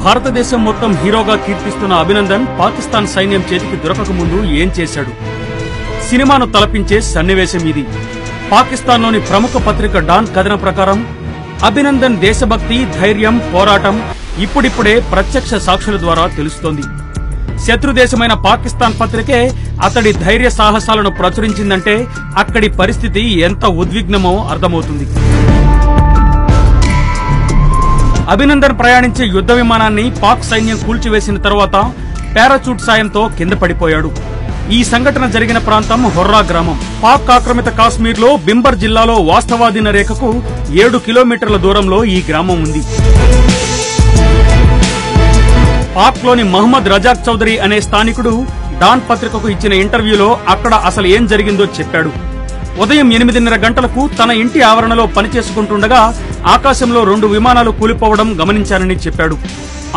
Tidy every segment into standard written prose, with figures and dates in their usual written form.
భారతదేశం మొత్తం హీరోగా కీర్తిస్తున్న అభినందన్ పాకిస్తాన్ సైన్యం చేతికి దొరకక ముందు ఏం చేశాడు? సినిమాను తలపించే సన్నివేశం ఇది. పాకిస్తాన్లోని ప్రముఖ పత్రిక డాన్ కథనం ప్రకారం అభినందన్ దేశభక్తి, ధైర్యం, పోరాటం ఇప్పుడిప్పుడే ప్రత్యక్ష సాక్షుల ద్వారా తెలుస్తోంది. శత్రుదేశమైన పాకిస్తాన్ పత్రికే అతడి ధైర్య సాహసాలను ప్రచురించిందంటే అక్కడి పరిస్థితి ఎంత ఉద్విగ్నమో అర్థమవుతుంది. అభినందన్ ప్రయాణించే యుద్ధ విమానాన్ని పాక్ సైన్యం కూల్చివేసిన తర్వాత పారాచూట్ సాయంతో కింద పడిపోయాడు. ఈ సంఘటన జరిగిన ప్రాంతం హొర్రా గ్రామం. పాక్ ఆక్రమిత కాశ్మీర్ లో బింబర్ జిల్లాలో వాస్తవాధీన రేఖకు 7 కిలోమీటర్ల దూరంలో ఈ గ్రామం ఉంది. పాక్ లోని మహమ్మద్ రజాక్ చౌదరి అనే స్థానికుడు డాన్ పత్రికకు ఇచ్చిన ఇంటర్వ్యూలో అక్కడ అసలు ఏం జరిగిందో చెప్పాడు. ఉదయం 8:30 గంటలకు తన ఇంటి ఆవరణలో పనిచేసుకుంటుండగా ఆకాశంలో 2 విమానాలు కూలిపోవడం గమనించానని చెప్పాడు.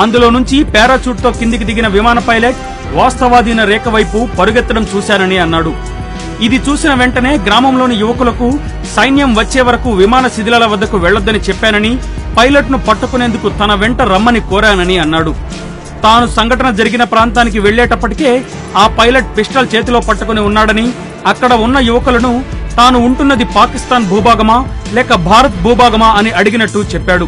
అందులో నుంచి పారాచూట్ తో కిందికి దిగిన విమాన పైలట్ వాస్తవాధీన రేఖ వైపు పరుగెత్తడం చూశానని అన్నాడు. ఇది చూసిన వెంటనే గ్రామంలోని యువకులకు సైన్యం వచ్చే వరకు విమాన శిథిలాల వద్దకు వెళ్లొద్దని చెప్పానని, పైలట్ ను పట్టుకునేందుకు తన వెంట రమ్మని కోరానని అన్నాడు. తాను సంఘటన జరిగిన ప్రాంతానికి వెళ్లేటప్పటికే ఆ పైలట్ పిస్టల్ చేతిలో పట్టుకుని ఉన్నాడని, అక్కడ ఉన్న యువకులను తాను ఉంటున్నది పాకిస్తాన్ భూభాగమా లేక భారత్ భూభాగమా అని అడిగినట్టు చెప్పాడు.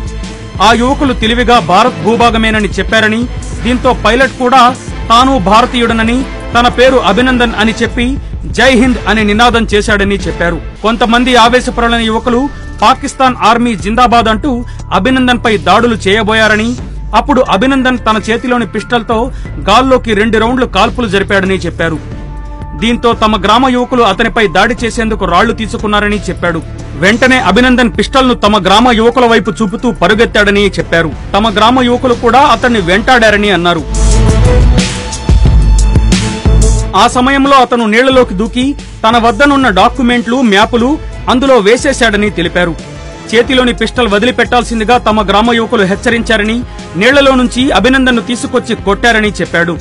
ఆ యువకులు తెలివిగా భారత్ భూభాగమేనని చెప్పారని, దీంతో పైలట్ కూడా తాను భారతీయుడనని, తన పేరు అభినందన్ అని చెప్పి జై హింద్ అనే నినాదం చేశాడని చెప్పారు. కొంతమంది ఆవేశపరులైన యువకులు పాకిస్తాన్ ఆర్మీ జిందాబాద్ అంటూ అభినందన్ పై దాడులు చేయబోయారని, అప్పుడు అభినందన్ తన చేతిలోని పిస్టల్తో గాల్లోకి 2 రౌండ్లు కాల్పులు జరిపాడని చెప్పారు. దీంతో తమ గ్రామ యువకులు అతనిపై దాడి చేసేందుకు రాళ్లు తీసుకున్నారని చెప్పాడు. వెంటనే అభినందన్ పిస్టల్ ను తమ గ్రామ యువకుల వైపు చూపుతూ పరుగెత్తాడని చెప్పారు. తమ గ్రామ యువకులు కూడా అతన్ని వెంటాడారని అన్నారు. ఆ సమయంలో అతను నీళ్లలోకి దూకి తన వద్దనున్న డాక్యుమెంట్లు, మ్యాపులు అందులో వేసేశాడని తెలిపారు. చేతిలోని పిస్టల్ వదిలిపెట్టాల్సిందిగా తమ గ్రామ యువకులు హెచ్చరించారని, నీళ్లలో నుంచి అభినందన్ ను తీసుకొచ్చి కొట్టారని చెప్పాడు.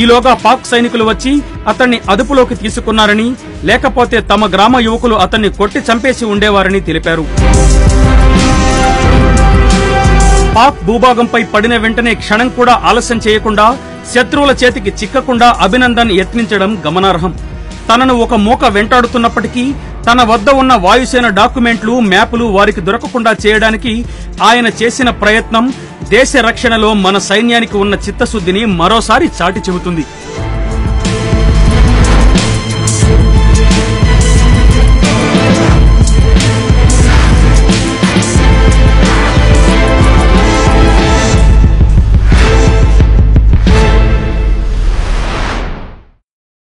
ఈలోగా పాక్ సైనికులు వచ్చి అతన్ని అదుపులోకి తీసుకున్నారని, లేకపోతే తమ గ్రామ యువకులు అతన్ని కొట్టి చంపేసి ఉండేవారని తెలిపారు. పాక్ భూభాగంపై పడిన వెంటనే క్షణం కూడా ఆలస్యం చేయకుండా శత్రువుల చేతికి చిక్కకుండా అభినందన్ యత్నించడం గమనార్హం. తనను ఒక మూక వెంటాడుతున్నప్పటికీ తన వద్ద ఉన్న వాయుసేన డాక్యుమెంట్లు, మ్యాపులు వారికి దొరకకుండా చేయడానికి ఆయన చేసిన ప్రయత్నం దేశ రక్షణలో మన సైన్యానికి ఉన్న చిత్తశుద్ధిని మరోసారి చాటి చెబుతుంది.